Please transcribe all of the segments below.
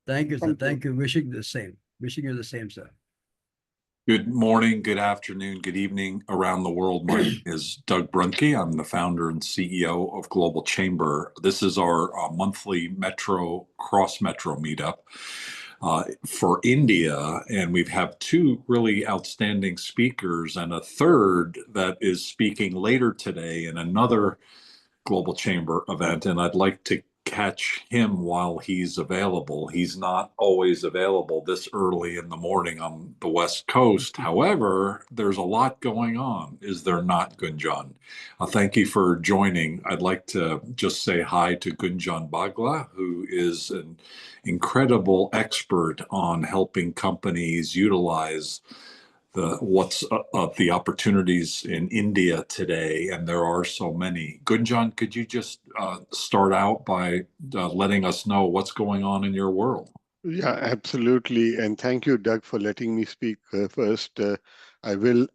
Thank you, sir. Thank you. Thank you. Wishing the same. Wishing you the same, sir. Good morning, good afternoon, good evening around the world. My name is Doug Brunke. I'm the founder and CEO of Global Chamber. This is our monthly cross-metro meetup for India. And we have two really outstanding speakers and a third that is speaking later today in another Global Chamber event. And I'd like to catch him while he's available. He's not always available this early in the morning on the West Coast. However, there's a lot going on, is there not, Gunjan? Thank you for joining. I'd like to just say hi to Gunjan Bagla, who is an incredible expert on helping companies utilize the opportunities in India today, and there are so many. Gunjan, could you just start out by letting us know what's going on in your world? Yeah, absolutely. And thank you, Doug, for letting me speak first. I will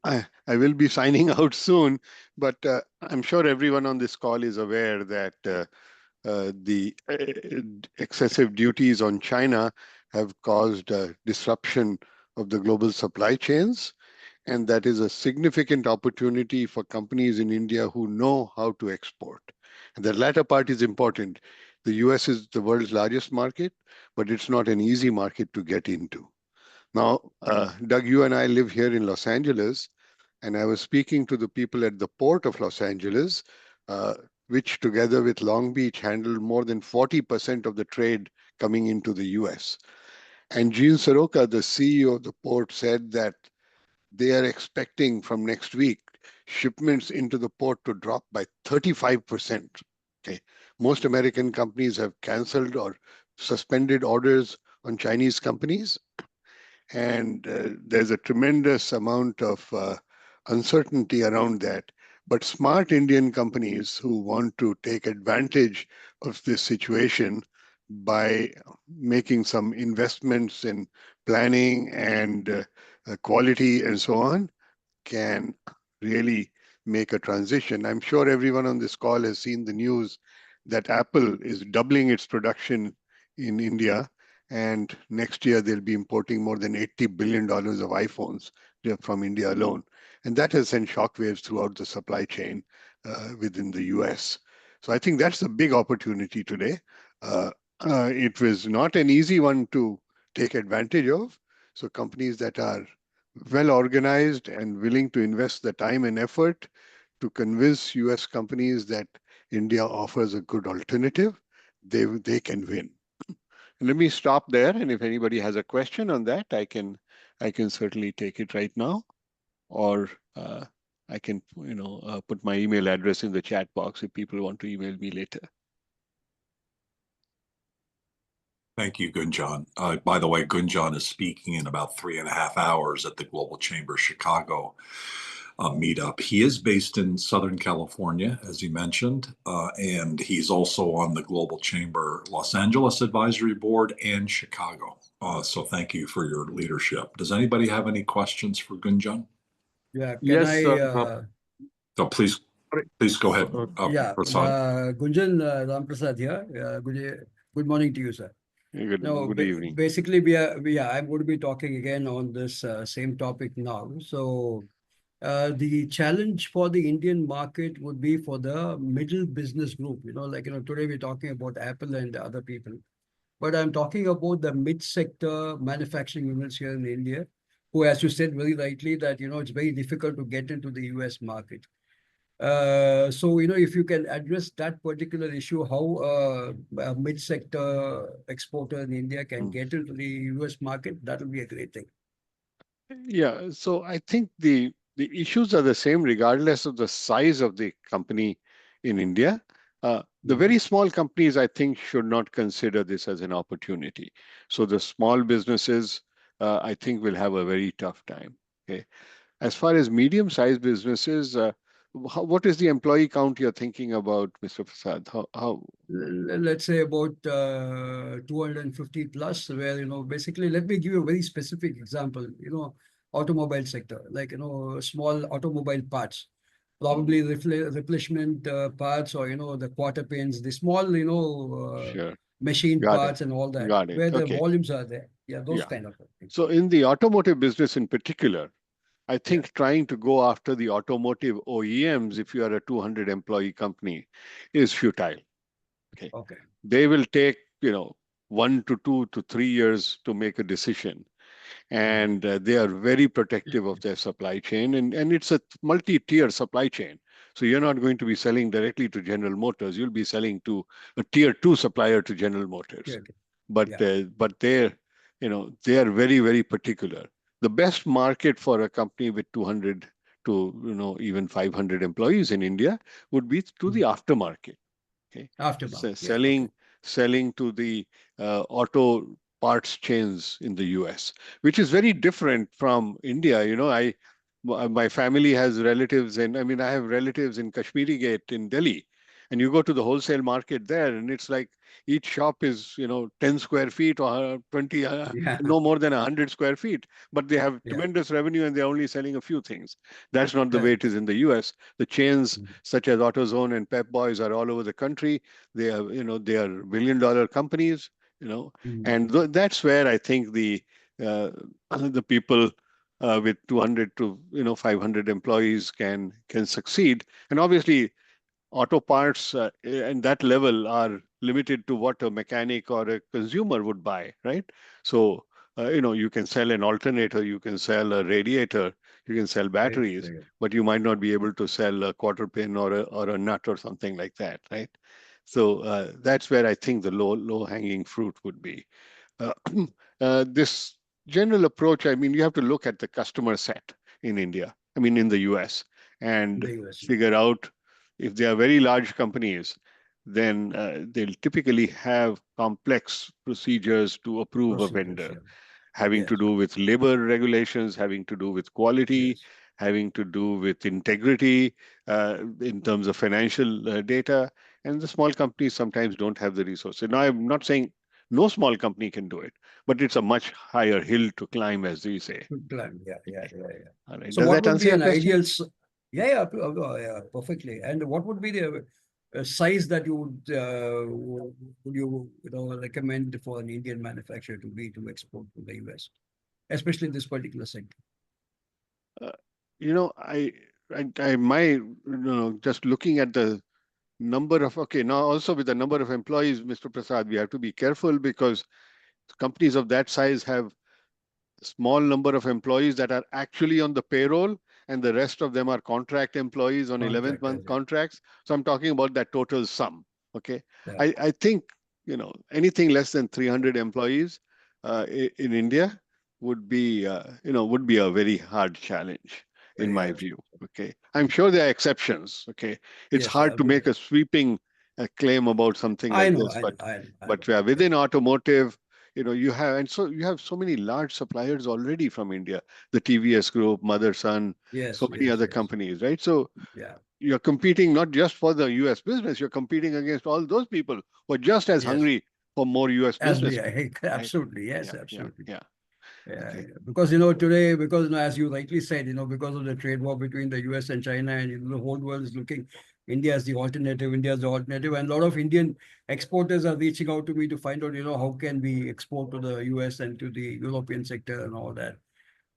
be signing out soon, but I'm sure everyone on this call is aware that the excessive duties on China have caused disruption of the global supply chains. And that is a significant opportunity for companies in India who know how to export. And the latter part is important. The US is the world's largest market, but it's not an easy market to get into. Now, Doug, you and I live here in Los Angeles, and I was speaking to the people at the port of Los Angeles, which together with Long Beach handled more than 40% of the trade coming into the US. And Gene Soroka, the CEO of the port, said that they are expecting from next week shipments into the port to drop by 35%. Okay, most American companies have canceled or suspended orders on Chinese companies, and there's a tremendous amount of uncertainty around that. But smart Indian companies who want to take advantage of this situation by making some investments in planning and quality and so on can really make a transition. I'm sure everyone on this call has seen the news that Apple is doubling its production in India, and next year they'll be importing more than $80 billion of iPhones from India alone. And that has sent shockwaves throughout the supply chain within the US. So I think that's the big opportunity today. It was not an easy one to take advantage of. So companies that are well organized and willing to invest the time and effort to convince US companies that India offers a good alternative, they can win. And let me stop there. And if anybody has a question on that, I can certainly take it right now, or I can put my email address in the chat box if people want to email me later. Thank you, Gunjan. By the way, Gunjan is speaking in about 3.5 hours at the Global Chamber Chicago meetup. He is based in Southern California, as you mentioned, and he's also on the Global Chamber Los Angeles Advisory Board and Chicago. So thank you for your leadership. Does anybody have any questions for Gunjan? Yeah, Yes. So please go ahead. Prasad. Gunjan, Rama Prasad here. Good morning to you, sir. Good evening. Basically, I'm going to be talking again on this same topic now. So the challenge for the Indian market would be for the middle business group. Today we're talking about Apple and other people. But I'm talking about the mid-sector manufacturing units here in India, who, as you said very rightly, that, it's very difficult to get into the US market. So, if you can address that particular issue, how a mid-sector exporter in India can get into the US market, that will be a great thing. Yeah, so I think the issues are the same regardless of the size of the company in India. The very small companies, I think, should not consider this as an opportunity. So the small businesses, I think, will have a very tough time. Okay. As far as medium-sized businesses, what is the employee count you're thinking about, Mr. Prasad? How? Let's say about 250 plus, where, basically, let me give you a very specific example, automobile sector, like, small automobile parts, probably replacement parts, or, the quarter panes, the small, Sure. machine Got it. parts and all that, Got it. where the Okay. volumes are there. Yeah, those Yeah. kind of things. So in the automotive business in particular, I Yeah. think trying to go after the automotive OEMs, if you are a 200 employee company, is futile. Okay. Okay. They will take, 1 to 2 to 3 years to make a decision. And they are very protective of their supply chain. And it's a multi-tier supply chain. So you're not going to be selling directly to General Motors. You'll be selling to a tier two supplier to General Motors. Okay. But Yeah. but they are very, very particular. The best market for a company with 200 to even 500 employees in India would be to the aftermarket. Okay, Aftermarket. Yeah. Okay. selling to the auto parts chains in the US, which is very different from India. My family has relatives in, I mean, I have relatives in Kashmiri Gate in Delhi, and you go to the wholesale market there, and it's like each shop is 10 square feet or 20, Yeah. no more than 100 square feet, but they have Yeah. tremendous revenue and they're only selling a few things. That's not the way it Correct. is in the US. The chains Mm. such as AutoZone and Pep Boys are all over the country. They are billion-dollar companies, Mm. and that's where I think uh, the people with 200 to 500 employees can succeed. And obviously, auto parts and that level are limited to what a mechanic or a consumer would buy, right? So, you can sell an alternator, you can sell a radiator, you can sell Right. batteries, Right. but you might not be able to sell a quarter pin or a nut or something like that, right? So that's where I think the low hanging fruit would be. Uh, this general approach, I mean, you have to look at the customer set in India, I mean, in the US, and The US. figure out if they are very large companies, then they'll typically have complex procedures to approve a Procedures. vendor, Yeah. having to Yes. do with labor regulations, having to do with quality, Yes. having to do with integrity in terms of financial data. And the small companies sometimes don't have the resources. Now, I'm not saying no small company can do it, but it's a much higher hill to climb, as we say. Good plan. Yeah. Yeah. Okay. Yeah. Yeah. All right. So Does what that would answer be your an question? ideal? Yeah. Yeah. Yeah. Perfectly. And what would be the size that you would you recommend for an Indian manufacturer to export to the US, especially in this particular sector? Uh, my, just looking at the number of, okay, now also with the number of employees, Mr. Prasad, we have to be careful because companies of that size have small number of employees that are actually on the payroll, and the rest of them are contract employees on 11th month Contractors. Yeah. contracts. So I'm talking about that total sum. Okay. Yeah. I think, anything less than 300 employees in India would be a very hard challenge in Very my hard. view. Okay. I'm sure there are exceptions. Okay. It's Yes. hard to make a sweeping claim about something I like know. this, I know. but I know. I know. but within automotive, you have so many large suppliers already from India, the TVS Group, Motherson, Yes. so many Yes. other Yes. companies, right? So Yeah. you're competing not just for the US business, you're competing against all those people who are just as Yes. hungry for more US As business we too, right? absolutely. Yes. Yeah, yeah, Absolutely. yeah. Yeah, Okay. yeah. Because today, because as you rightly said, because of the trade war between the US and China, and the whole world is looking India as the alternative, India as the alternative, and a lot of Indian exporters are reaching out to me to find out, how can we export to the US and to the European sector and all that.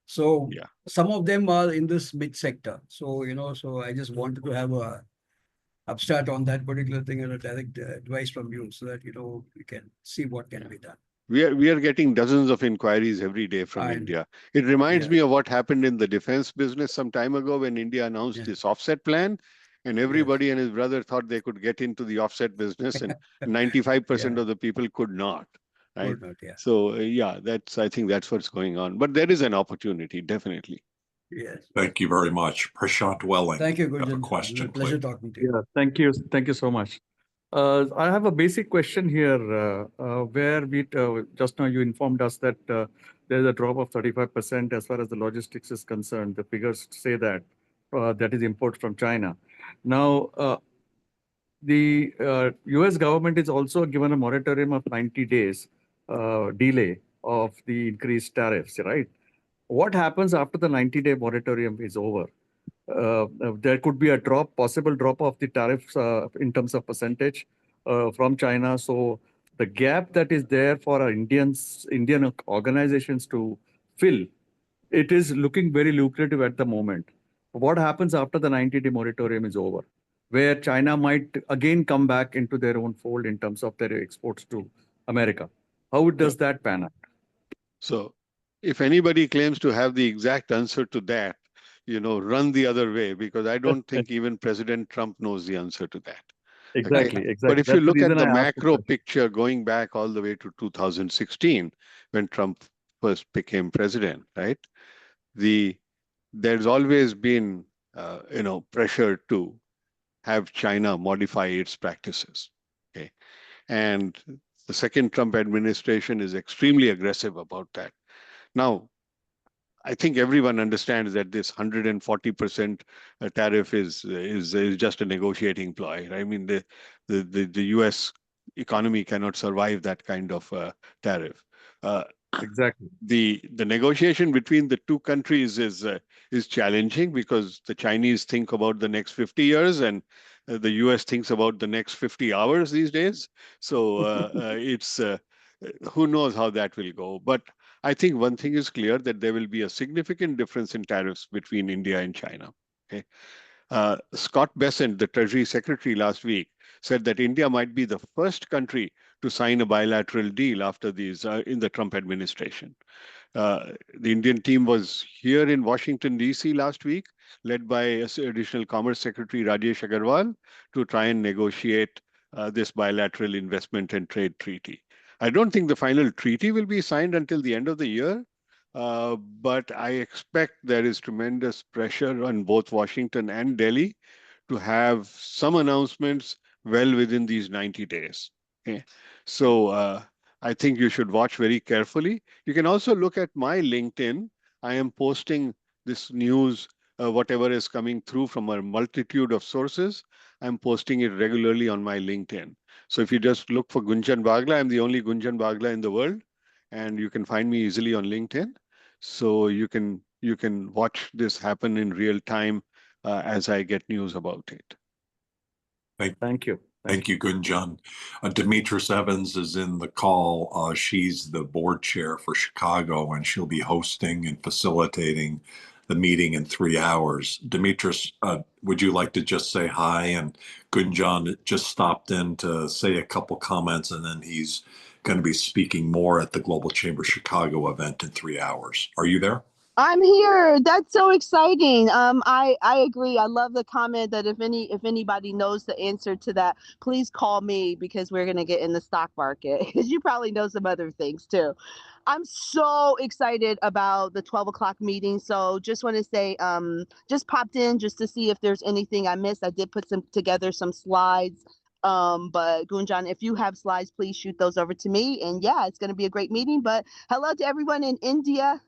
So Yeah. some of them are in this mid sector. So so I just wanted to have a upstart on that particular thing and a direct advice from you, so that we can see what can Yeah. be done. We are getting dozens of inquiries every day from And India. It reminds yeah, me of what happened in the defense business some time ago when India announced yeah, this offset plan, and yes. everybody and his brother thought they could get into the offset business, and 95% Yeah, of the people could not, right? good note. Yeah, So yeah, I think that's what's going on. But there is an opportunity, definitely. yes. Thank you very much. Prashant Welling, Thank you, you have a Gunjan. It was a question, please. pleasure talking to you. Yeah, thank you. Thank you so much. I have a basic question here, where just now you informed us that there's a drop of 35% as far as the logistics is concerned. The figures say that that is import from China. Now, the US government is also given a moratorium of 90 days delay of the increased tariffs, right? What happens after the 90-day moratorium is over? There could be a possible drop of the tariffs in terms of percentage from China. So the gap that is there for our Indian organizations to fill, it is looking very lucrative at the moment. What happens after the 90-day moratorium is over, where China might again come back into their own fold in terms of their exports to America? How does that pan out? So if anybody claims to have the exact answer to that, run the other way, because I don't think even President Trump knows the answer to that. Okay. Exactly. But if you That's the look at reason the I asked the macro question. picture going back all the way to 2016, when Trump first became president, right? There's always been, pressure to have China modify its practices. Okay. And the second Trump administration is extremely aggressive about that. Now, I think everyone understands that this 140% tariff is just a negotiating ploy. I mean, the U.S. economy cannot survive that kind of tariff. Uh, Exactly. the negotiation between the two countries is challenging, because the Chinese think about the next 50 years, and the US thinks about the next 50 hours these days. So it's who knows how that will go. But I think one thing is clear, that there will be a significant difference in tariffs between India and China. Okay. Scott Bessent, the Treasury Secretary, last week said that India might be the first country to sign a bilateral deal after these in the Trump administration. The Indian team was here in Washington, D.C. last week, led by Additional Commerce Secretary Rajesh Agarwal, to try and negotiate this bilateral investment and trade treaty. I don't think the final treaty will be signed until the end of the year, but I expect there is tremendous pressure on both Washington and Delhi to have some announcements well within these 90 days. Okay. So I think you should watch very carefully. You can also look at my LinkedIn. I am posting this news, whatever is coming through from a multitude of sources. I'm posting it regularly on my LinkedIn. So if you just look for Gunjan Bagla, I'm the only Gunjan Bagla in the world, and you can find me easily on LinkedIn. So you can watch this happen in real time as I get news about it. Thank you. Thank you, Gunjan. Demetris Evans is in the call. She's the board chair for Chicago, and she'll be hosting and facilitating the meeting in 3 hours. Demetris, would you like to just say hi? And Gunjan just stopped in to say a couple comments, and then he's going to be speaking more at the Global Chamber Chicago event in 3 hours. Are you there? I'm here. That's so exciting. I agree. I love the comment that if anybody knows the answer to that, please call me, because we're gonna get in the stock market. Because you probably know some other things too. I'm so excited about the 12 o'clock meeting. So just want to say, just popped in just to see if there's anything I missed. I did put together some slides. But Gunjan, if you have slides, please shoot those over to me. And yeah, it's going to be a great meeting. But hello to everyone in India.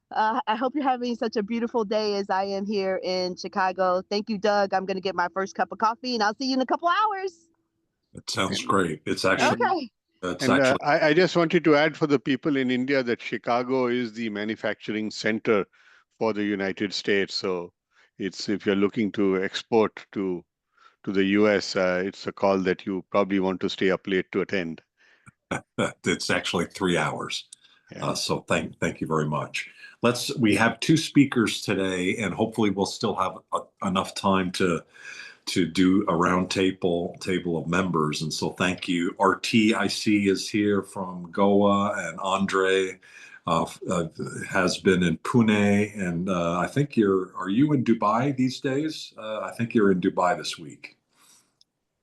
I hope you're having such a beautiful day as I am here in Chicago. Thank you, Doug. I'm going to get my first cup of coffee, and I'll see you in a couple hours. It sounds great. It's actually Okay. I just wanted to add for the people in India that Chicago is the manufacturing center for the United States. So it's, if you're looking to export to the US, it's a call that you probably want to stay up late to attend. It's actually 3 hours. Yeah. So thank you very much. We have two speakers today, and hopefully we'll still have enough time to do a round table of members. And so thank you. RT, I see, is here from Goa, and Andre has been in Pune, and I think are you in Dubai these days? I think you're in Dubai this week.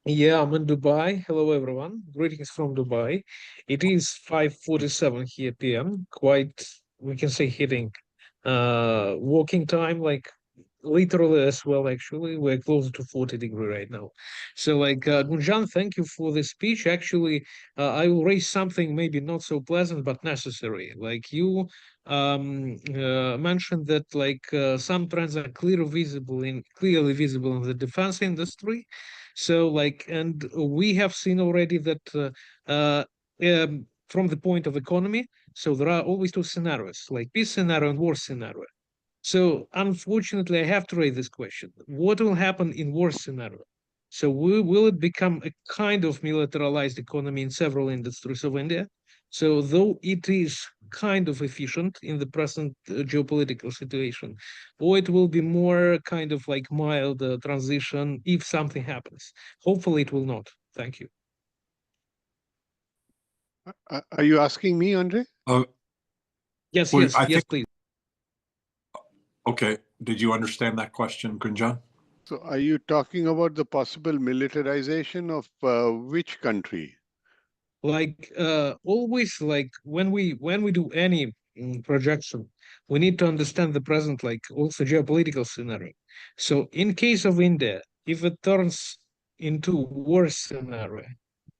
Yeah, I'm in Dubai. Hello, everyone. Greetings from Dubai. It is 5:47 here p.m. Quite, we can say, hitting walking time, like literally as well, actually. We're closer to 40-degree right now. So, Gunjan, thank you for the speech. Actually, I will raise something maybe not so pleasant, but necessary. Like you mentioned that some trends are clearly visible in the defense industry. So, and we have seen already that from the point of economy, so there are always two scenarios, like peace scenario and war scenario. So unfortunately, I have to raise this question. What will happen in war scenario? So will it become a kind of militarized economy in several industries of India? So though it is kind of efficient in the present geopolitical situation, or it will be more kind of like mild transition if something happens. Hopefully it will not. Thank you. Are you asking me, Andre? Yes, Well, yes, I yes, think, please. okay. Did you understand that question, Gunjan? So are you talking about the possible militarization of which country? Like always, like when we do any projection, we need to understand the present, like also geopolitical scenario. So in case of India, if it turns into worse scenario,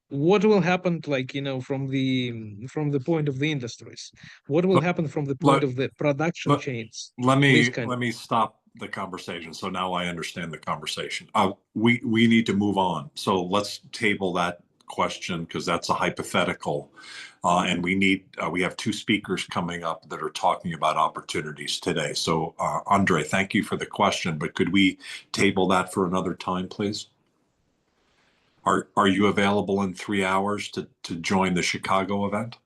what will happen, like, from the point of the industries? What will Let, happen from the point let, of the production let, chains? let Please, me kind let me stop the conversation. So now I understand the conversation. We need to move on. So let's table that question because that's a hypothetical, and we have two speakers coming up that are talking about opportunities today. So Andre, thank you for the question, but could we table that for another time, please? Are you available in 3 hours to join the Chicago event?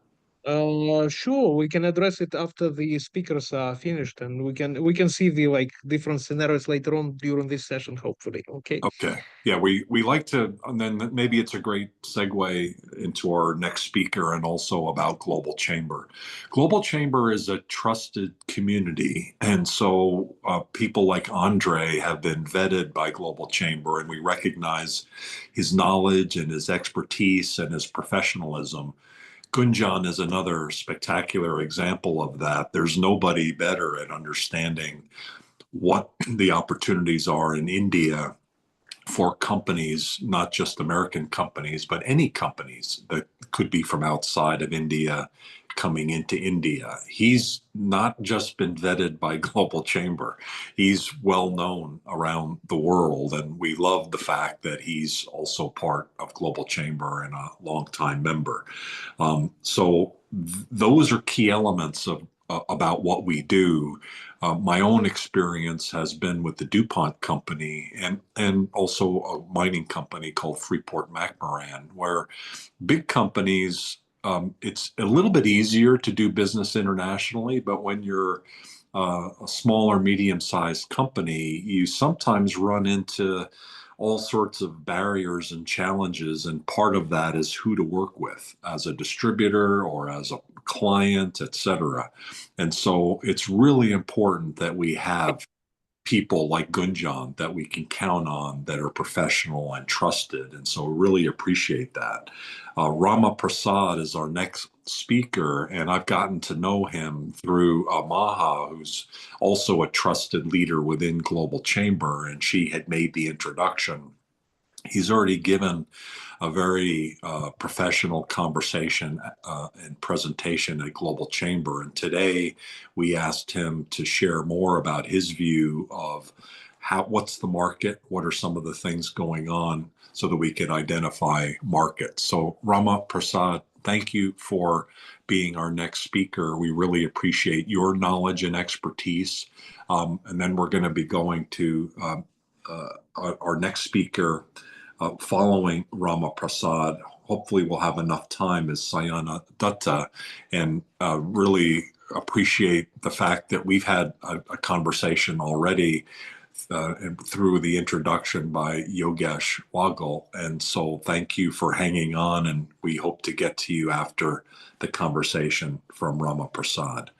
Sure, we can address it after the speakers are finished, and we can see the like different scenarios later on during this session, hopefully. Okay. Okay. Yeah, we like to, and then maybe it's a great segue into our next speaker and also about Global Chamber. Global Chamber is a trusted community, and so people like Andre have been vetted by Global Chamber, and we recognize his knowledge and his expertise and his professionalism. Gunjan is another spectacular example of that. There's nobody better at understanding what the opportunities are in India for companies, not just American companies, but any companies that could be from outside of India coming into India. He's not just been vetted by Global Chamber. He's well known around the world, and we love the fact that he's also part of Global Chamber and a longtime member. Those are key elements of about what we do. My own experience has been with the DuPont company and also a mining company called Freeport-McMoRan, where big companies, it's a little bit easier to do business internationally, but when you're a small or medium-sized company, you sometimes run into all sorts of barriers and challenges, and part of that is who to work with as a distributor or as a client, et cetera. And so it's really important that we have people like Gunjan that we can count on that are professional and trusted. And so really appreciate that. Rama Prasad is our next speaker, and I've gotten to know him through Maha, who's also a trusted leader within Global Chamber, and she had made the introduction. He's already given a very professional conversation and presentation at Global Chamber. And today we asked him to share more about his view of what's the market, what are some of the things going on so that we could identify markets. So Rama Prasad, thank you for being our next speaker. We really appreciate your knowledge and expertise. And then we're going to be going to our next speaker following Rama Prasad. Hopefully we'll have enough time as Sayana Dutta, and really appreciate the fact that we've had a conversation already through the introduction by Yogesh Wagle. And so thank you for hanging on, and we hope to get to you after the conversation from Rama Prasad.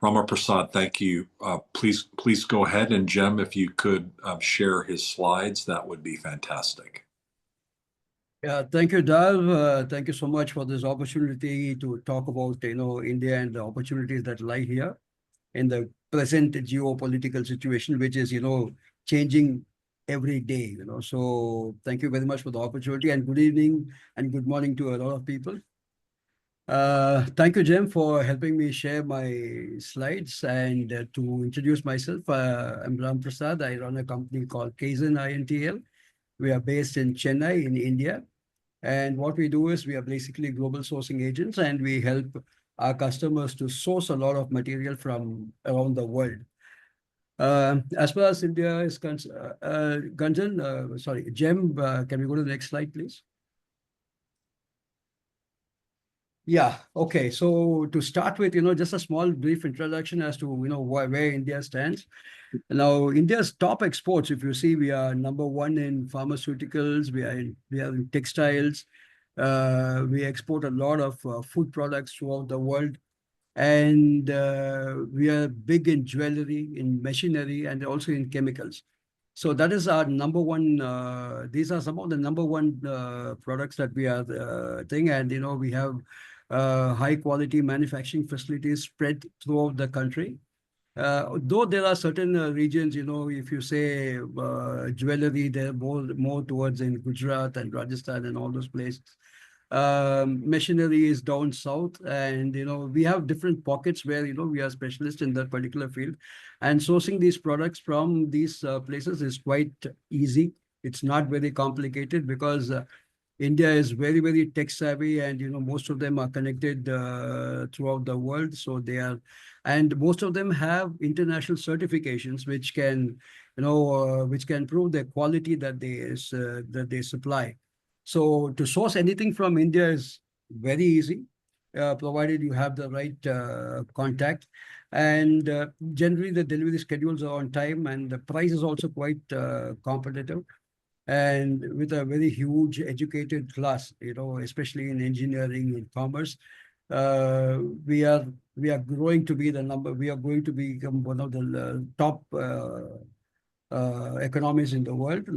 Rama Prasad, thank you. Please go ahead, and Jem, if you could share his slides, that would be fantastic. Yeah, thank you, Dav. Thank you so much for this opportunity to talk about, India and the opportunities that lie here in the present geopolitical situation, which is, changing every day, So thank you very much for the opportunity, and good evening and good morning to a lot of people. Thank you, Jim, for helping me share my slides and to introduce myself. I'm Ram Prasad. I run a company called Kaizen INTL. We are based in Chennai in India. And what we do is we are basically global sourcing agents, and we help our customers to source a lot of material from around the world. As far as India is concerned, Gunjan, sorry, Jem, can we go to the next slide, please? Yeah, okay. So to start with, just a small brief introduction as to, where India stands. Now, India's top exports, if you see, we are number one in pharmaceuticals, we are in textiles, we export a lot of food products throughout the world, and we are big in jewelry, in machinery, and also in chemicals. So that is our number one. These are some of the number one products that we are thing, and we have high quality manufacturing facilities spread throughout the country. Though there are certain regions, if you say jewelry, they're more towards in Gujarat and Rajasthan and all those places. Machinery is down south, and we have different pockets where we are specialists in that particular field, and sourcing these products from these places is quite easy. It's not very complicated because India is very, very tech savvy, and most of them are connected throughout the world. So and most of them have international certifications, which can prove the quality that they supply. So to source anything from India is very easy, provided you have the right contact. And generally, the delivery schedules are on time, and the price is also quite competitive, and with a very huge educated class, especially in engineering and commerce. uh, we are we are growing to be the number. We are going to become one of the top economies in the world.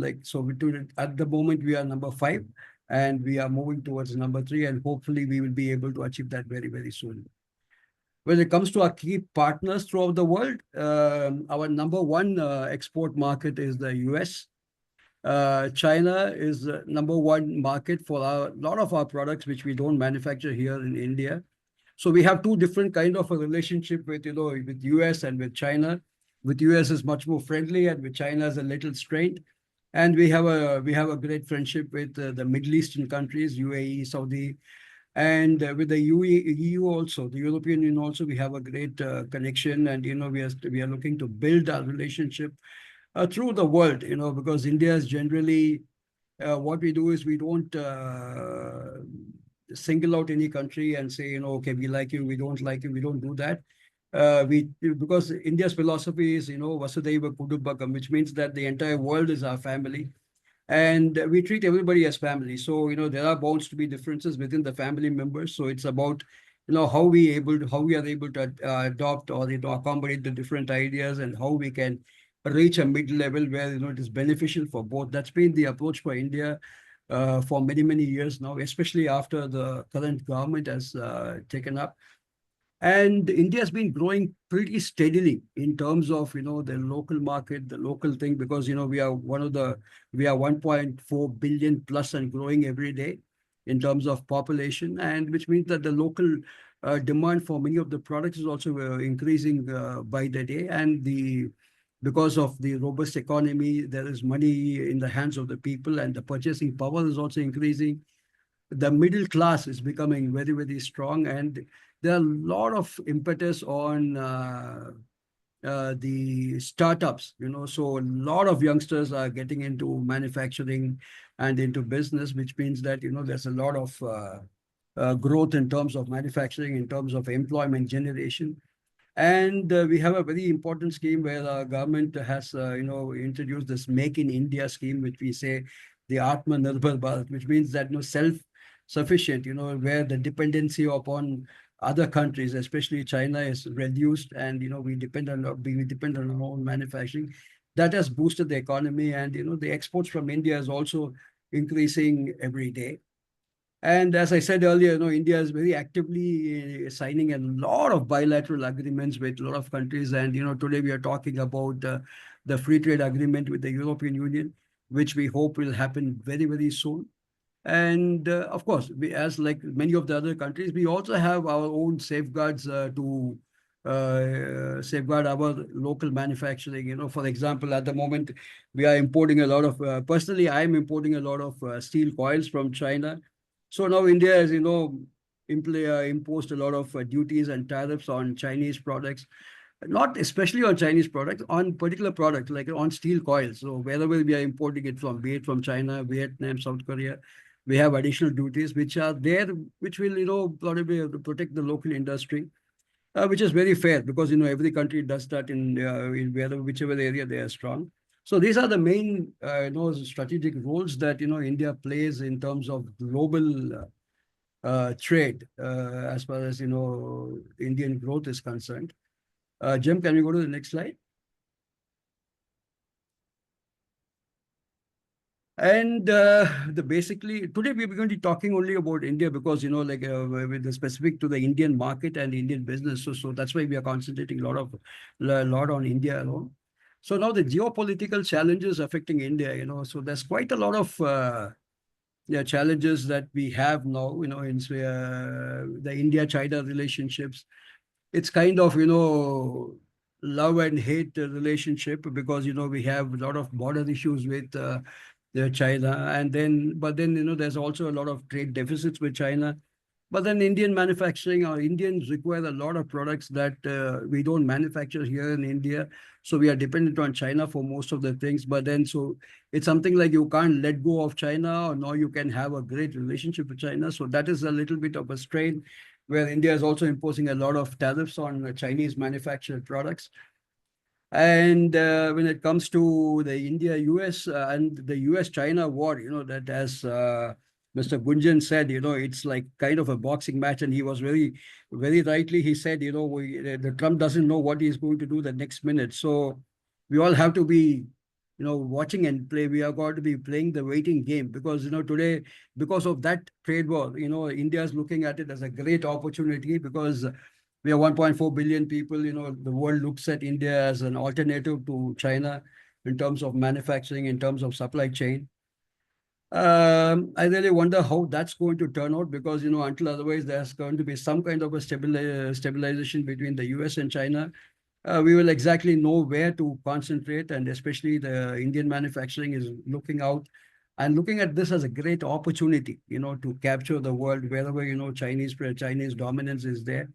At the moment we are number five, and we are moving towards number three, and hopefully we will be able to achieve that very, very soon. When it comes to our key partners throughout the world, our number one export market is the US. China is the number one market for a lot of our products, which we don't manufacture here in India. So we have two different kind of a relationship with US and with China. With US is much more friendly, and with China is a little strained. And we have a great friendship with the Middle Eastern countries, UAE, Saudi, and with the EU also, the European Union also. We have a great connection, and we are looking to build our relationship through the world, because India is generally, what we do is we don't single out any country and say, okay, we like you, we don't like you. We don't do that. Because India's philosophy is, Vasudhaiva Kudumbakam, which means that the entire world is our family, and we treat everybody as family. So there are bound to be differences within the family members. So it's about how we are able to adopt or accommodate the different ideas, and how we can reach a mid level where it is beneficial for both. That's been the approach for India for many, many years now, especially after the current government has taken up. And India has been growing pretty steadily in terms of the local market, the local thing, because we are 1.4 billion plus and growing every day in terms of population, and which means that the local demand for many of the products is also increasing by the day. And because of the robust economy, there is money in the hands of the people, and the purchasing power is also increasing. The middle class is becoming very, very strong, and there are a lot of impetus on the startups. So a lot of youngsters are getting into manufacturing and into business, which means that there's a lot of growth in terms of manufacturing, in terms of employment generation. And we have a very important scheme where our government has, introduced this Make in India scheme, which we say the Atmanirbhar Bharat, which means that self-sufficient, where the dependency upon other countries, especially China, is reduced, and we depend on our own manufacturing. That has boosted the economy, and the exports from India is also increasing every day. And as I said earlier, India is very actively signing a lot of bilateral agreements with a lot of countries. And today we are talking about the free trade agreement with the European Union, which we hope will happen very, very soon. And of course, as like many of the other countries, we also have our own safeguards to safeguard our local manufacturing. For example, at the moment, we are importing a lot of, personally, I am importing a lot of steel coils from China. So now India has, imposed a lot of duties and tariffs on Chinese products. not especially on Chinese products, on particular products like on steel coils. So wherever we are importing it from, be it from China, Vietnam, South Korea, we have additional duties which are there, which will, probably protect the local industry, which is very fair because, every country does that in wherever, whichever area they are strong. So these are the main, strategic roles that, India plays in terms of global trade, as far as, Indian growth is concerned. Jim, can we go to the next slide? And basically today we're going to be talking only about India because like with the specific to the Indian market and Indian business. So that's why we are concentrating a lot on India alone. So now the geopolitical challenges affecting India, so there's quite a lot of yeah, challenges that we have now, in the India-China relationships. It's kind of, love and hate relationship because, we have a lot of border issues with China. But then, there's also a lot of trade deficits with China. But then Indian manufacturing, or Indians require a lot of products that we don't manufacture here in India. So we are dependent on China for most of the things. But then, so it's something like you can't let go of China, or now you can have a great relationship with China. So that is a little bit of a strain where India is also imposing a lot of tariffs on Chinese manufactured products. And when it comes to the India-US and the US-China war, that as Mr. Gunjan said, it's like kind of a boxing match. And he was very, very rightly, he said, the Trump doesn't know what he's going to do the next minute. So we all have to be, watching and play. We are going to be playing the waiting game because, today, because of that trade war, India is looking at it as a great opportunity because we are 1.4 billion people. The world looks at India as an alternative to China in terms of manufacturing, in terms of supply chain. I really wonder how that's going to turn out because, until otherwise there's going to be some kind of a stabilization between the US and China. We will exactly know where to concentrate, and especially the Indian manufacturing is looking out and looking at this as a great opportunity, to capture the world wherever, Chinese dominance is there.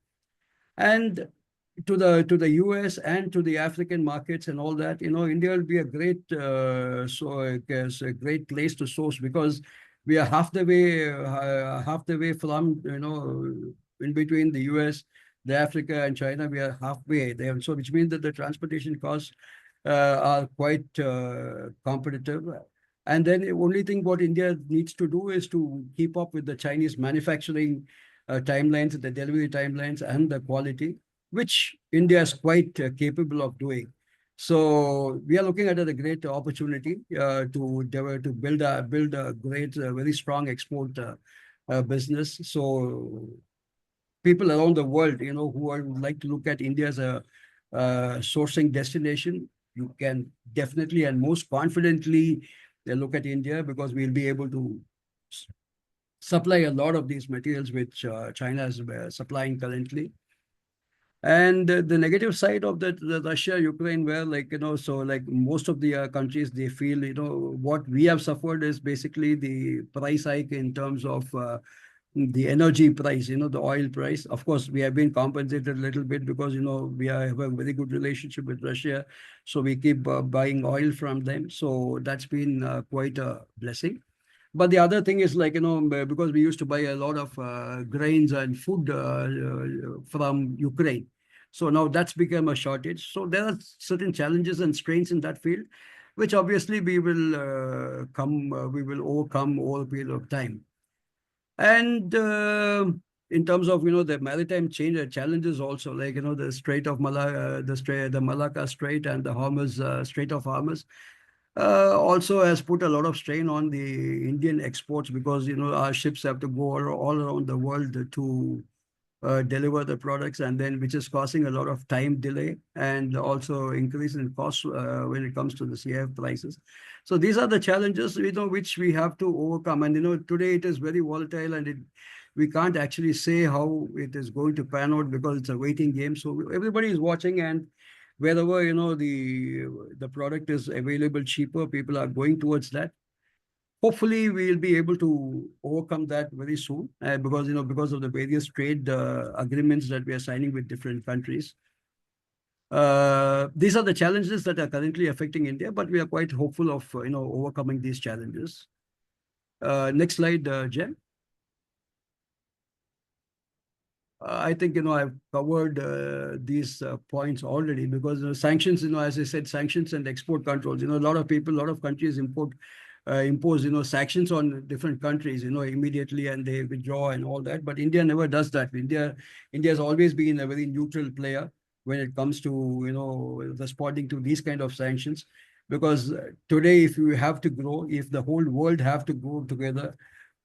And to the US and to the African markets and all that, India will be a great a great place to source because we are half the way from in between the US, the Africa and China. We are halfway there, so which means that the transportation costs are quite competitive. And then the only thing what India needs to do is to keep up with the Chinese manufacturing timelines, the delivery timelines, and the quality, which India is quite capable of doing. So we are looking at it as a great opportunity to build a great, very strong export business. So people around the world, who would like to look at India as a sourcing destination, you can definitely and most confidently look at India because we'll be able to supply a lot of these materials which China is supplying currently. And the negative side of the Russia-Ukraine, where so like most of the countries, they feel, what we have suffered is basically the price hike in terms of the energy price, the oil price. Of course, we have been compensated a little bit because, have a very good relationship with Russia. So we keep buying oil from them. So that's been quite a blessing. But the other thing is because we used to buy a lot of grains and food from Ukraine. So now that's become a shortage. So there are certain challenges and strains in that field, which obviously we will overcome over a period of time. And in terms of the maritime change challenges also, the Strait of Malacca, the Malacca Strait and the Hormuz Strait of Hormuz also has put a lot of strain on the Indian exports because our ships have to go all around the world to deliver the products, and then which is causing a lot of time delay and also increase in costs when it comes to the CIF prices. So these are the challenges which we have to overcome. And today it is very volatile, and we can't actually say how it is going to pan out because it's a waiting game. So everybody is watching, and wherever the product is available cheaper, people are going towards that. Hopefully, we'll be able to overcome that very soon because of the various trade agreements that we are signing with different countries. These are the challenges that are currently affecting India, but we are quite hopeful of overcoming these challenges. Next slide, Jen. I think I've covered these points already, because sanctions, as I said, sanctions and export controls. A lot of people, a lot of countries impose sanctions on different countries immediately, and they withdraw and all that. But India never does that. India has always been a very neutral player when it comes to responding to these kind of sanctions, because today, if you have to grow, if the whole world have to grow together,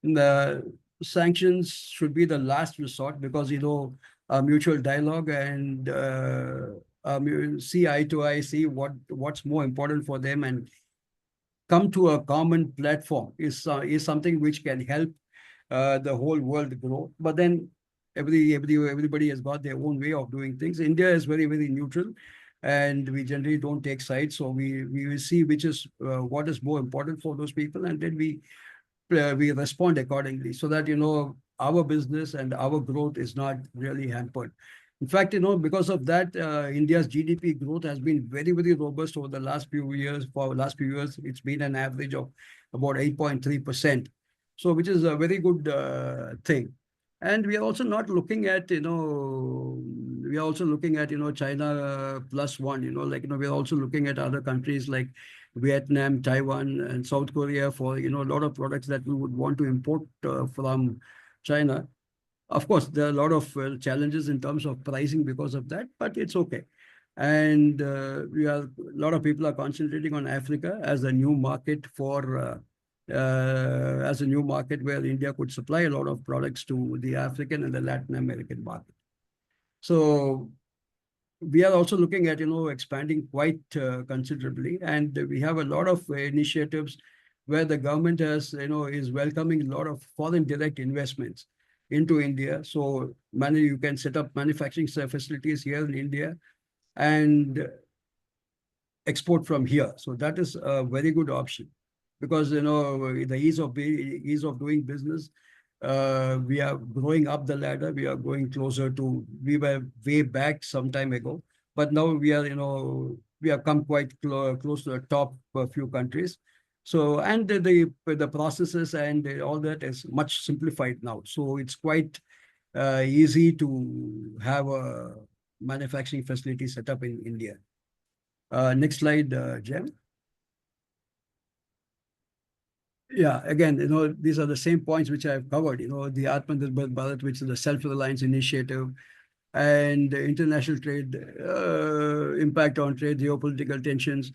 the sanctions should be the last resort, because a mutual dialogue and see eye to eye, see what's more important for them, and come to a common platform is something which can help the whole world grow. But then everybody has got their own way of doing things. India is very, very neutral, and we generally don't take sides. So we will see which is what is more important for those people, and then we respond accordingly, so that our business and our growth is not really hampered. In fact, because of that, India's GDP growth has been very, very robust over the last few years. For the last few years, it's been an average of about 8.3%. So, which is a very good thing. And we are also not looking at, we are also looking at, China +1, we are also looking at other countries like Vietnam, Taiwan, and South Korea for, a lot of products that we would want to import from China. Of course, there are a lot of challenges in terms of pricing because of that, but it's okay. And a lot of people are concentrating on Africa as a new market as a new market where India could supply a lot of products to the African and the Latin American market. So we are also looking at expanding quite considerably, and we have a lot of initiatives where the government is welcoming a lot of foreign direct investments into India. So you can set up manufacturing facilities here in India and export from here. So that is a very good option, because the ease of doing business. We are growing up the ladder. We are going closer to. We were way back some time ago, but now we are we have come quite close to the top few countries. So, and the processes and all that is much simplified now. So it's quite easy to have a manufacturing facility set up in India. Next slide, Jem. Yeah, again, these are the same points which I've covered. The Atmanirbhar Bharat, which is the self-reliance initiative, and international trade, impact on trade, geopolitical tensions.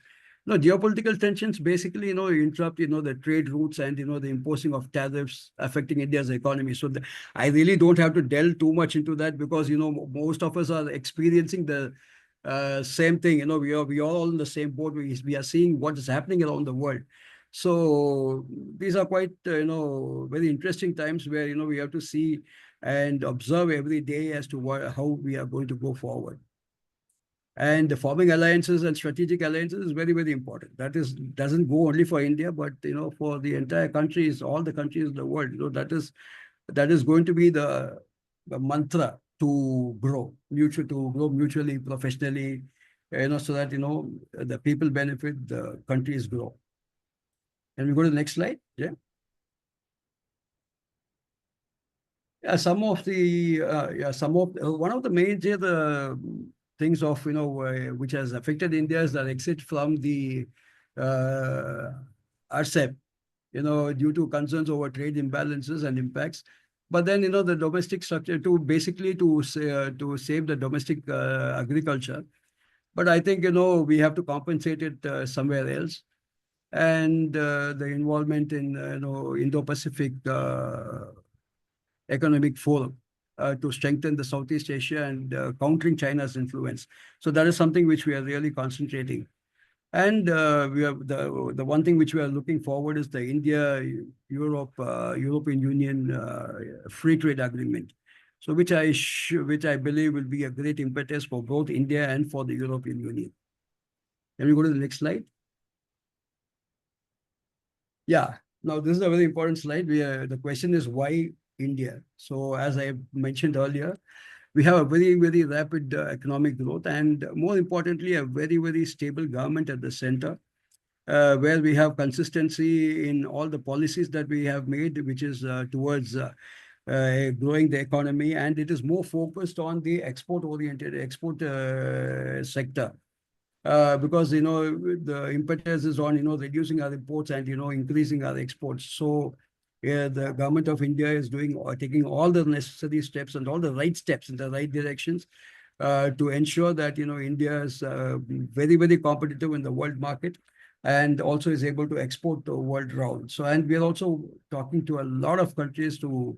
Geopolitical tensions basically, interrupt, the trade routes and, the imposing of tariffs affecting India's economy. So I really don't have to delve too much into that, because, most of us are experiencing the same thing. We are all in the same boat. We are seeing what is happening around the world. So these are quite, very interesting times where, we have to see and observe every day as to how we are going to go forward. And forming alliances and strategic alliances is very, very important. Doesn't go only for India, but for the entire countries, all the countries of the world. That is going to be the mantra to grow mutually, professionally, so that the people benefit, the countries grow. Can we go to the next slide? Yeah. Yeah, one of the major things of which has affected India is the exit from the RCEP, due to concerns over trade imbalances and impacts. But then the domestic structure to save the domestic agriculture. But I think we have to compensate it somewhere else, and the involvement in Indo-Pacific Economic Forum to strengthen the Southeast Asia and countering China's influence. So that is something which we are really concentrating. And we have the one thing which we are looking forward is the European Union free trade agreement. So which I believe will be a great impetus for both India and for the European Union. Can we go to the next slide? Yeah. Now this is a very important slide. The question is why India? So as I mentioned earlier, We have a very, very rapid economic growth, and more importantly, a very, very stable government at the center, where we have consistency in all the policies that we have made, which is towards growing the economy, and it is more focused on the export-oriented export sector. Because the impetus is on reducing our imports and increasing our exports. So the government of India is doing or taking all the necessary steps and all the right steps in the right directions to ensure that India is very, very competitive in the world market, and also is able to export the world round. So, and we are also talking to a lot of countries to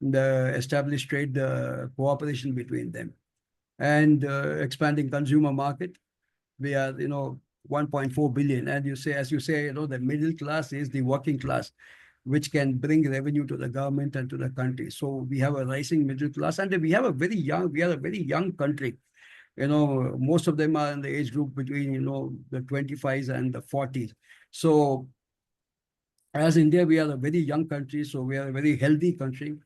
establish trade cooperation between them, and expanding consumer market. We are 1.4 billion, and as you say, the middle class is the working class, which can bring revenue to the government and to the country. So we have a rising middle class, and we are a very young country. Most of them are in the age group between the 25s and the 40s. So as India, we are a very young country, so we are a very healthy country,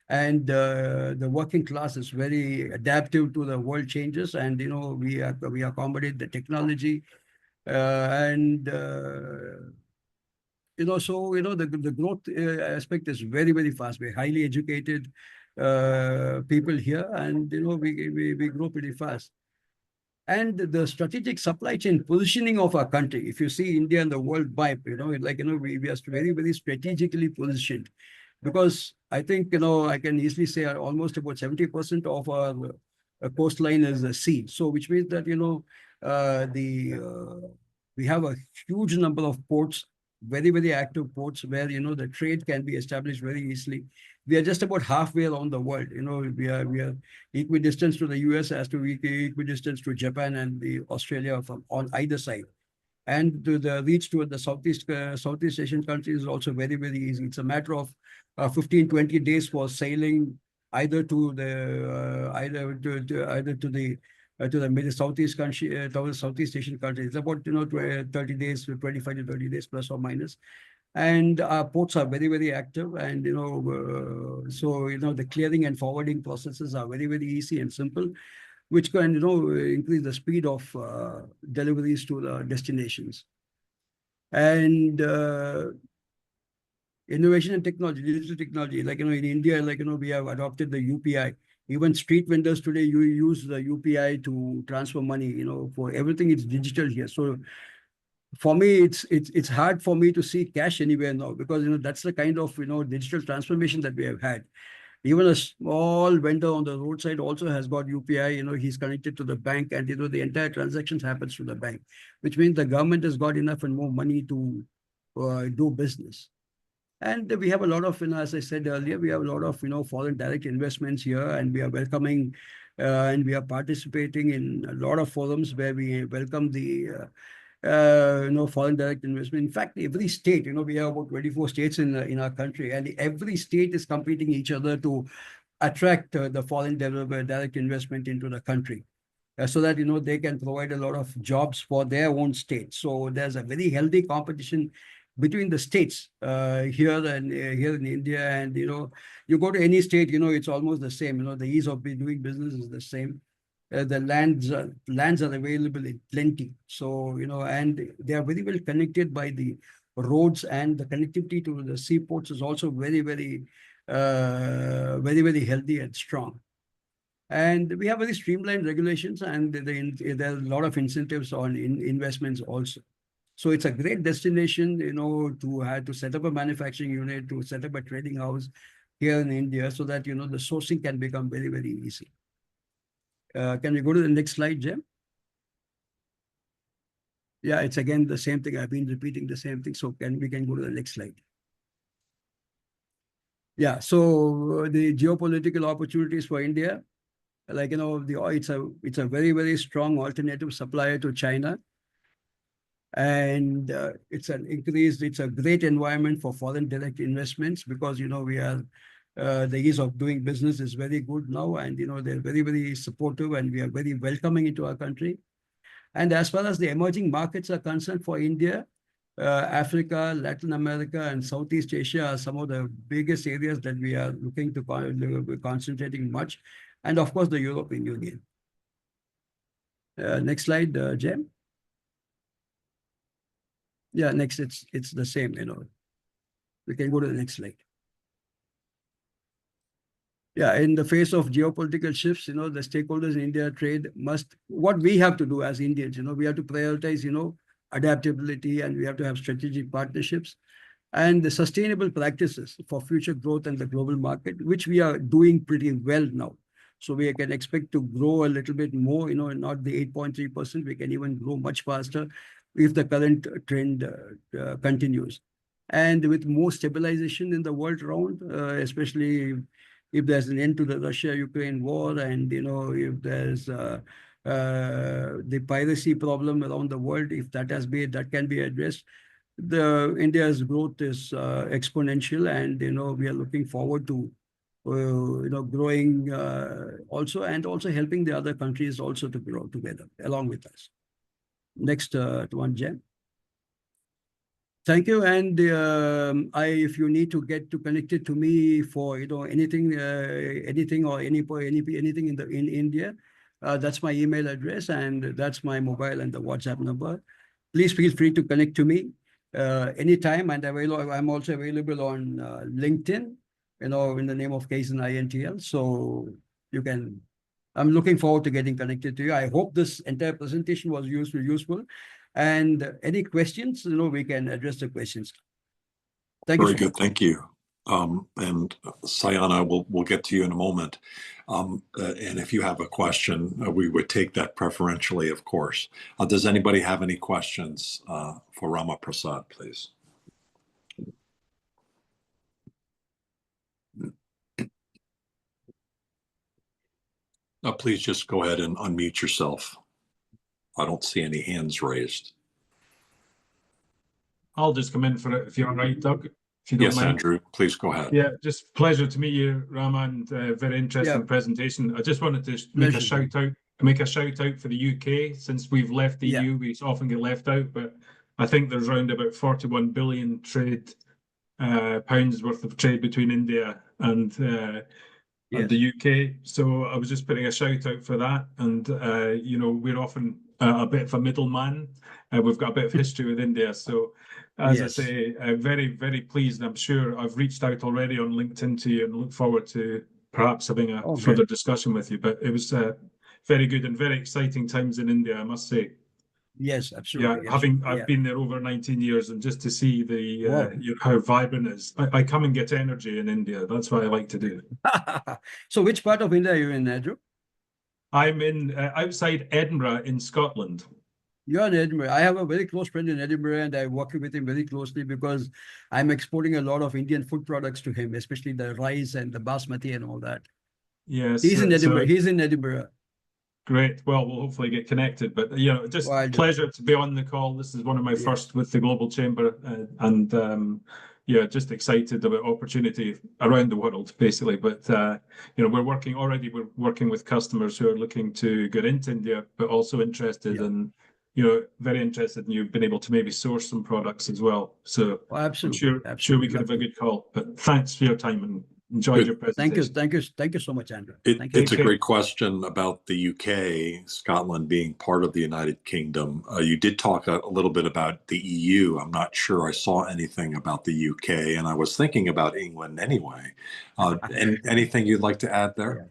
and the working class is very adaptive to the world changes, and we accommodate the technology, and so the growth aspect is very, very fast. We're highly educated people here, and we grow pretty fast. And the strategic supply chain positioning of our country, if you see India and the world map, we are very, very strategically positioned, because I think I can easily say almost about 70% of our coastline is the sea. So which means that we have a huge number of ports, very, very active ports, where the trade can be established very easily. We are just about halfway around the world. We are equidistant to the US, as to equidistant to Japan and Australia from on either side. And to the reach to the Southeast Asian countries is also very, very easy. It's a matter of 15, 20 days for sailing either to the middle Southeast country, Southeast Asian countries. It's about 30 days, 25 to 30 days plus or minus. And our ports are very, very active, and so the clearing and forwarding processes are very, very easy and simple, which can increase the speed of deliveries to the destinations. And innovation and technology, digital technology, like in India, we have adopted the UPI. Even street vendors today, you use the UPI to transfer money. For everything, it's digital here. So for me, it's hard for me to see cash anywhere now, because that's the kind of digital transformation that we have had. Even a small vendor on the roadside also has got UPI. He's connected to the bank, and the entire transactions happens to the bank, which means the government has got enough and more money to do business. And we have a lot of, as I said earlier, we have a lot of foreign direct investments here, and we are welcoming and we are participating in a lot of forums where we welcome the foreign direct investment. In fact, every state, we have about 24 states in our country, and every state is competing each other to attract the foreign direct investment into the country, so that they can provide a lot of jobs for their own state. So there's a very healthy competition between the states here in India, and you go to any state, it's almost the same. The ease of doing business is the same. The lands are available in plenty. So, and they are very well connected by the roads, and the connectivity to the seaports is also very, very, very, very healthy and strong. And we have very streamlined regulations, and there are a lot of incentives on investments also. So it's a great destination, to set up a manufacturing unit, to set up a trading house here in India, so that, the sourcing can become very, very easy. Can we go to the next slide, Jem? Yeah, it's again the same thing. I've been repeating the same thing. So we can go to the next slide. Yeah, so the geopolitical opportunities for India, it's a very, very strong alternative supplier to China. And it's a great environment for foreign direct investments, because we are the ease of doing business is very good now, and they're very, very supportive, and we are very welcoming into our country. And as far as the emerging markets are concerned for India, Africa, Latin America, and Southeast Asia are some of the biggest areas that we are looking to concentrating much. and of course the European Union. Next slide, Jem. Yeah, next it's the same, We can go to the next slide. Yeah, in the face of geopolitical shifts, the stakeholders in India trade what we have to do as Indians, we have to prioritize, adaptability, and we have to have strategic partnerships and the sustainable practices for future growth in the global market, which we are doing pretty well now. So we can expect to grow a little bit more, not the 8.3%. We can even grow much faster if the current trend continues. And with more stabilization in the world around, especially if there's an end to the Russia-Ukraine war, and if there's the piracy problem around the world, if that can be addressed, India's growth is exponential, and we are looking forward to growing also, and also helping the other countries also to grow together along with us. Next one, Jen. Thank you. And if you need to get connected to me for anything or anything in India, that's my email address, and that's my mobile and the WhatsApp number. Please feel free to connect to me anytime, and I'm also available on LinkedIn, in the name of Kaizen INTL. So I'm looking forward to getting connected to you. I hope this entire presentation was useful. And any questions, we can address the questions. Thank you. Very good. Thank you. And Sayana, we'll get to you in a moment. And if you have a question, we would take that preferentially, of course. Does anybody have any questions for Rama Prasad, please? Please just go ahead and unmute yourself. I don't see any hands raised. I'll just come in for it if you're all right, Doug. If you don't mind. Andrew, please go ahead. Yeah, just pleasure to meet you, Rama, and very interesting presentation. I just wanted to make a shout out for the UK. Since we've left the EU, we often get left out, but I think there's around about 41 billion pounds worth of trade between India and the UK. So I was just putting a shout out for that. And we're often a bit of a middleman. We've got a bit of history with India. So as I say, very, very pleased. I'm sure I've reached out already on LinkedIn to you and look forward to perhaps having a further discussion with you. But it was very good and very exciting times in India, I must say. Yes, absolutely. Yeah, I've been there over 19 years, and just to see how vibrant it is. I come and get energy in India. That's what I like to do. So which part of India are you in, Andrew? I'm in outside Edinburgh in Scotland. You're in Edinburgh. I have a very close friend in Edinburgh, and I work with him very closely because I'm exporting a lot of Indian food products to him, especially the rice and the basmati and all that. Yes, he's in Edinburgh. He's in Edinburgh. Great. Well, we'll hopefully get connected. But just pleasure to be on the call. This is one of my first with the Global Chamber, and just excited about opportunity around the world, basically. But we're working with customers who are looking to get into India, but also interested in. Very interested in you being able to maybe source some products as well. So absolutely. I'm sure we could have a good call. But thanks for your time and enjoyed your presentation. Thank you so much, Andrew. It's a great question about the UK, Scotland being part of the United Kingdom. You did talk a little bit about the EU. I'm not sure I saw anything about the UK, and I was thinking about England anyway. Anything you'd like to add there?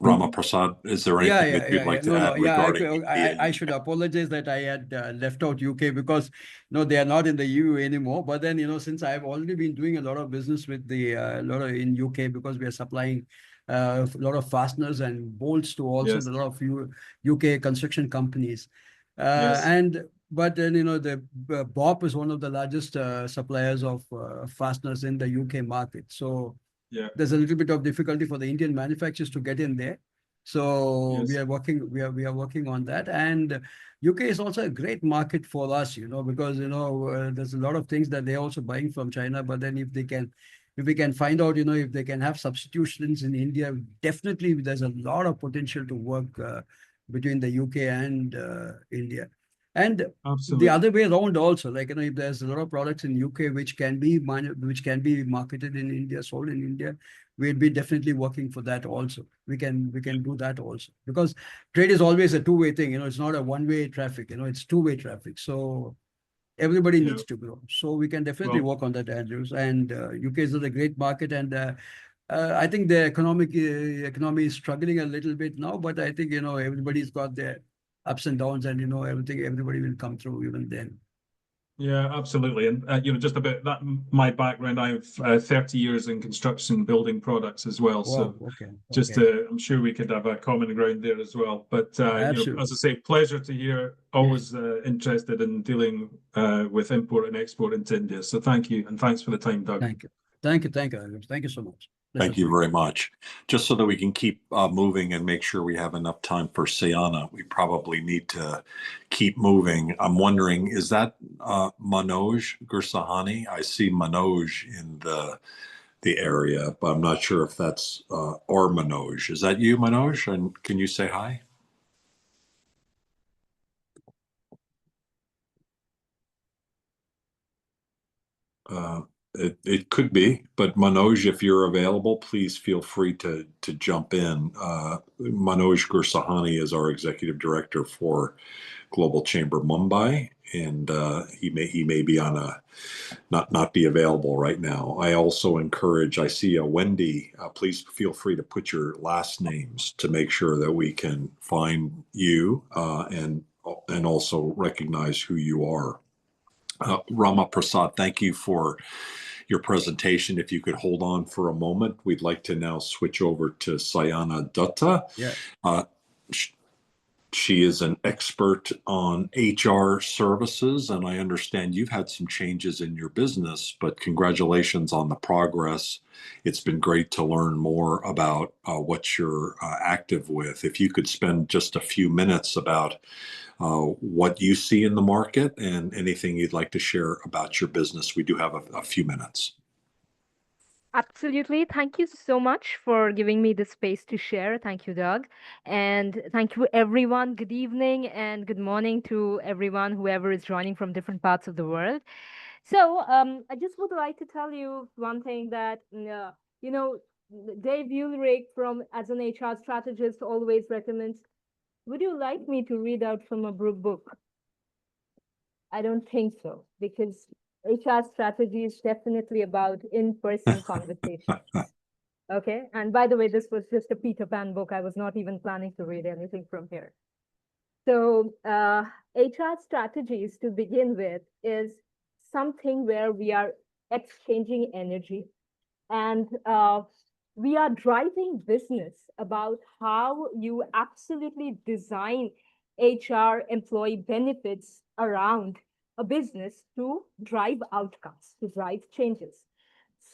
Rama Prasad, is there anything that you'd like to add regarding I should apologize that I had left out UK because they are not in the EU anymore. But then since I've already been doing a lot of business with in UK, because we are supplying a lot of fasteners and bolts to also a lot of UK construction companies. But then the BOP is one of the largest suppliers of fasteners in the UK market. So there's a little bit of difficulty for the Indian manufacturers to get in there. So we are working on that. And UK is also a great market for us, because there's a lot of things that they're also buying from China. But then if we can find out, if they can have substitutions in India, definitely there's a lot of potential to work between the UK and India. And Absolutely. the other way around also, like, if there's a lot of products in UK which can be marketed in India, sold in India, we'll be definitely working for that also. We can do that also, because trade is always a two-way thing. It's not a one-way traffic. It's two-way traffic. So everybody needs to grow. So we can definitely work on that, Andrews. And UK is a great market, and I think the economy is struggling a little bit now, but I think everybody's got their ups and downs, and everybody will come through even then. Yeah, absolutely. And just about that, my background, I have 30 years in construction building products as well. So I'm sure we could have a common ground there as well. But as I say, pleasure to hear. Always interested in dealing with import and export into India. So thank you, and thanks for the time, Doug. Thank you, Andrews. Thank you so much. Thank you very much. Just so that we can keep moving and make sure we have enough time for Sayana, we probably need to keep moving. I'm wondering, is that Manoj Gursahani? I see Manoj in the area, but I'm not sure if that's or Manoj. Is that you, Manoj? And can you say hi? It could be, but Manoj, if you're available, please feel free to jump in. Manoj Gursahani is our executive director for Global Chamber Mumbai, and he may be on a not be available right now. I also encourage. I see a Wendy. Please feel free to put your last names to make sure that we can find you and also recognize who you are. Rama Prasad, thank you for your presentation. If you could hold on for a moment, we'd like to now switch over to Sayana Dutta. Yeah. She is an expert on HR services, and I understand you've had some changes in your business, but congratulations on the progress. It's been great to learn more about what you're active with. If you could spend just a few minutes about what you see in the market and anything you'd like to share about your business. We do have a few minutes. Absolutely. Thank you so much for giving me the space to share. Thank you, Doug. And thank you, everyone. Good evening and good morning to everyone, whoever is joining from different parts of the world. So I just would like to tell you one thing that, Dave Ulrich as an HR strategist always recommends, would you like me to read out from a book? I don't think so, because HR strategy is definitely about in-person conversations. Okay. And by the way, this was just a Peter Pan book. I was not even planning to read anything from here. So HR strategies, to begin with, is something where we are exchanging energy, and we are driving business about how you absolutely design HR employee benefits around a business to drive outcomes, to drive changes.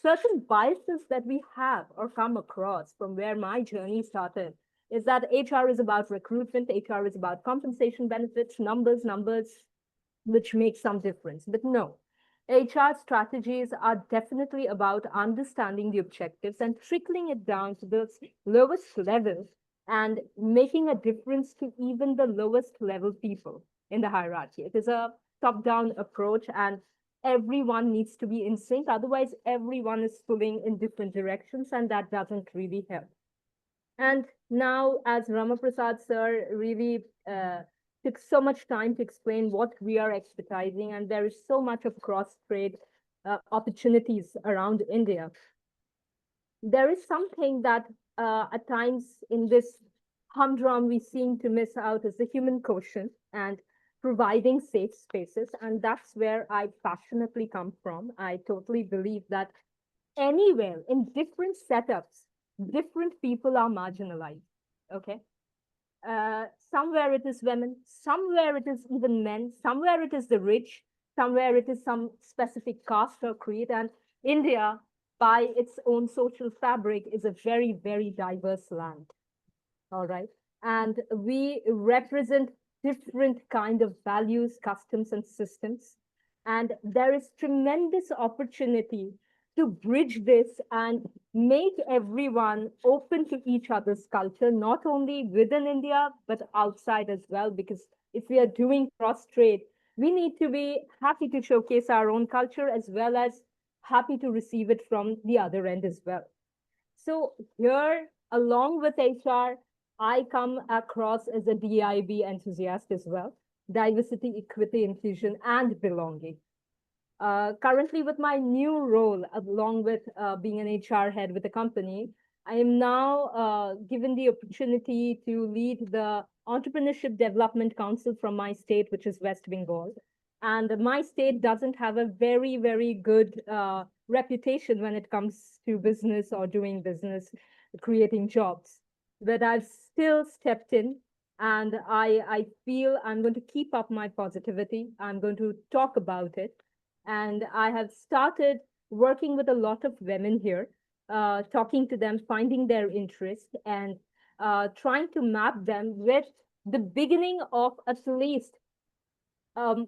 Certain biases that we have or come across from where my journey started is that HR is about recruitment, HR is about compensation, benefits, numbers, which make some difference. But no, HR strategies are definitely about understanding the objectives and trickling it down to the lowest level and making a difference to even the lowest level people in the hierarchy. It is a top-down approach, and everyone needs to be in sync. Otherwise, everyone is pulling in different directions, and that doesn't really help. And now, as Rama Prasad sir really took so much time to explain what we are expertising, and there is so much of cross-trade opportunities around India. There is something that at times in this humdrum we seem to miss out is the human quotient and providing safe spaces. And that's where I passionately come from. I totally believe that anywhere in different setups, different people are marginalized, okay? Somewhere it is women, somewhere it is even men, somewhere it is the rich, somewhere it is some specific caste or creed. And India, by its own social fabric, is a very, very diverse land, all right? And we represent different kind of values, customs, and systems. And there is tremendous opportunity to bridge this and make everyone open to each other's culture, not only within India, but outside as well. Because if we are doing cross-trade, we need to be happy to showcase our own culture as well as happy to receive it from the other end as well. So here, along with HR, I come across as a DIB enthusiast as well, diversity, equity, inclusion, and belonging. Currently, with my new role, along with being an HR head with the company, I am now given the opportunity to lead the Entrepreneurship Development Council from my state, which is West Bengal. And my state doesn't have a very, very good reputation when it comes to business or doing business, creating jobs. But I've still stepped in, and I feel I'm going to keep up my positivity. I'm going to talk about it. And I have started working with a lot of women here, talking to them, finding their interest, and trying to map them with the beginning of at least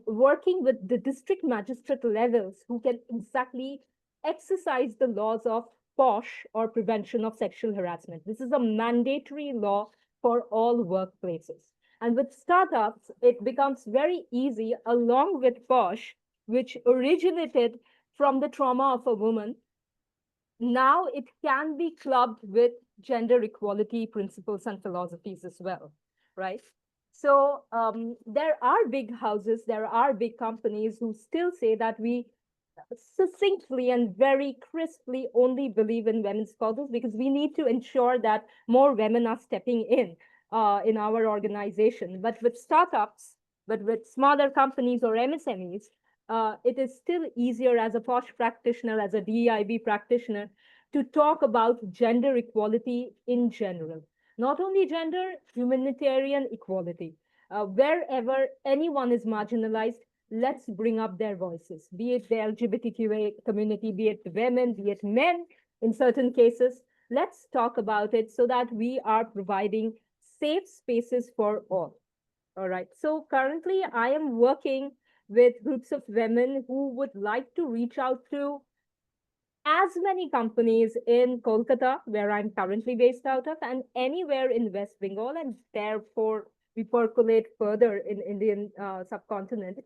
working with the district magistrate levels who can exactly exercise the laws of POSH, or prevention of sexual harassment. This is a mandatory law for all workplaces. And with startups, it becomes very easy, along with POSH, which originated from the trauma of a woman. Now it can be clubbed with gender equality principles and philosophies as well, right? So there are big houses, there are big companies who still say that we succinctly and very crisply only believe in women's causes, because we need to ensure that more women are stepping in our organization. But with startups, but with smaller companies or MSMEs, it is still easier as a POSH practitioner, as a DEIB practitioner, to talk about gender equality in general. Not only gender, humanitarian equality. Wherever anyone is marginalized, let's bring up their voices, be it the LGBTQA community, be it women, be it men in certain cases. Let's talk about it so that we are providing safe spaces for all. All right. So currently, I am working with groups of women who would like to reach out to as many companies in Kolkata, where I'm currently based out of, and anywhere in West Bengal, and therefore we percolate further in Indian subcontinent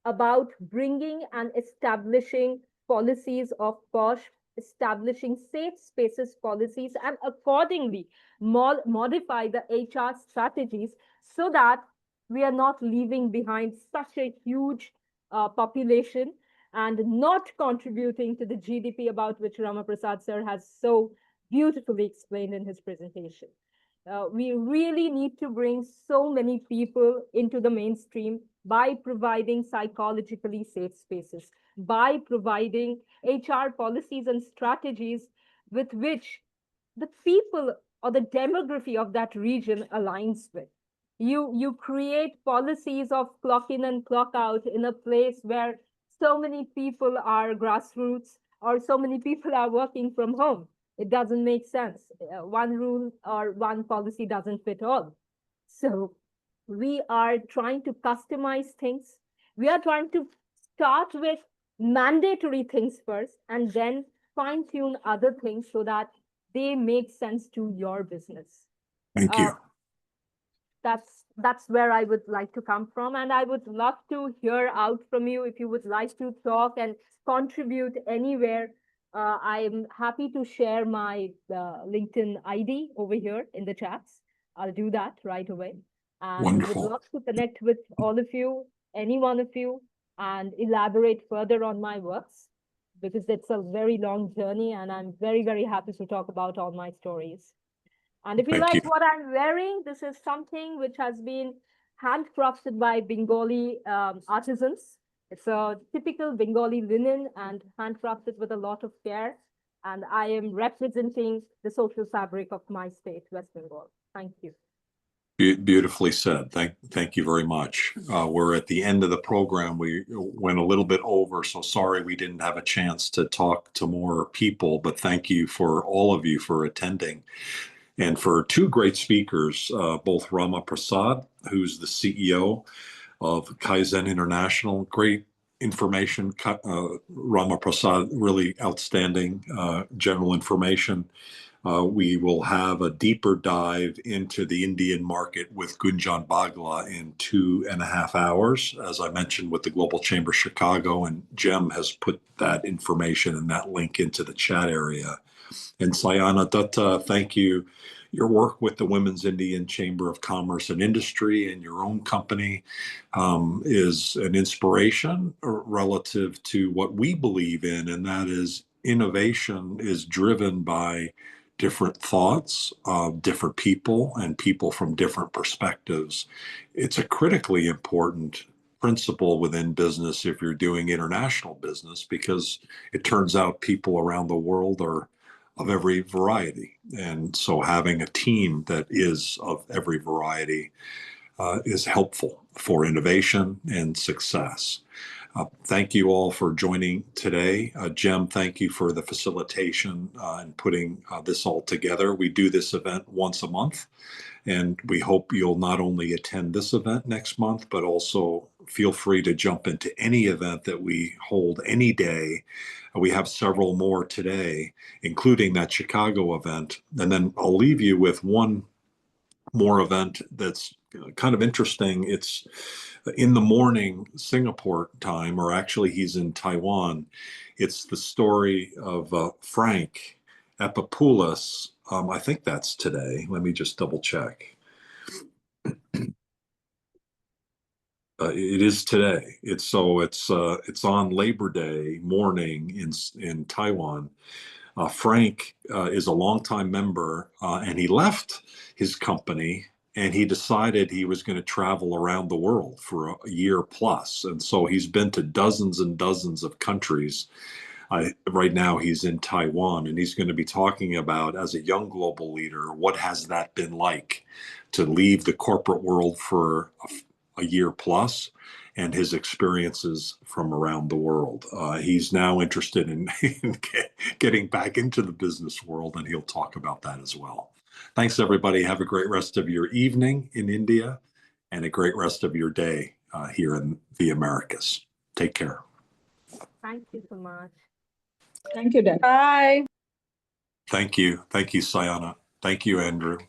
about bringing and establishing policies of POSH, establishing safe spaces policies, and accordingly modify the HR strategies so that we are not leaving behind such a huge population and not contributing to the GDP, about which Rama Prasad sir has so beautifully explained in his presentation. We really need to bring so many people into the mainstream by providing psychologically safe spaces, by providing HR policies and strategies with which the people or the demography of that region aligns with. You create policies of clock in and clock out in a place where so many people are grassroots or so many people are working from home. It doesn't make sense. One rule or one policy doesn't fit all. So we are trying to customize things. We are trying to start with mandatory things first and then fine tune other things so that they make sense to your business. Thank you. That's where I would like to come from. And I would love to hear out from you if you would like to talk and contribute anywhere. I'm happy to share my LinkedIn ID over here in the chats. I'll do that right away. And Wonderful. would love to connect with all of you, any one of you, and elaborate further on my works, because it's a very long journey and I'm very, very happy to talk about all my stories. And if you like what I'm wearing, this is something which has been handcrafted by Bengali artisans. It's a typical Bengali linen and handcrafted with a lot of care. And I am representing the social fabric of my state, West Bengal. Thank you. Beautifully said. Thank you very much. We're at the end of the program. We went a little bit over, so sorry we didn't have a chance to talk to more people, but thank you for all of you for attending. And for two great speakers, both Rama Prasad, who's the CEO of Kaizen International, great information. Rama Prasad, really outstanding general information. We will have a deeper dive into the Indian market with Gunjan Bagla in 2.5 hours, as I mentioned, with the Global Chamber Chicago, and Jem has put that information and that link into the chat area. And Sayana Dutta, thank you. Your work with the Women's Indian Chamber of Commerce and Industry and your own company is an inspiration relative to what we believe in, and that is innovation is driven by different thoughts of different people and people from different perspectives. It's a critically important principle within business if you're doing international business, because it turns out people around the world are of every variety. And so having a team that is of every variety is helpful for innovation and success. Thank you all for joining today. Jem, thank you for the facilitation and putting this all together. We do this event once a month, and we hope you'll not only attend this event next month, but also feel free to jump into any event that we hold any day. We have several more today, including that Chicago event. And then I'll leave you with one more event that's kind of interesting. It's in the morning Singapore time, or actually he's in Taiwan. It's the story of Frank Epipoulos. I think that's today. Let me just double check. It is today. It's on Labor Day morning in Taiwan. Frank is a longtime member, and he left his company and he decided he was going to travel around the world for a year plus. And so he's been to dozens and dozens of countries. Right now he's in Taiwan, and he's going to be talking about, as a young global leader, what has that been like to leave the corporate world for a year plus, and his experiences from around the world. He's now interested in getting back into the business world, and he'll talk about that as well. Thanks, everybody. Have a great rest of your evening in India and a great rest of your day here in the Americas. Take care. Thank you so much. Thank you, Dad. Bye. Thank you. Thank you, Sayana. Thank you, Andrew.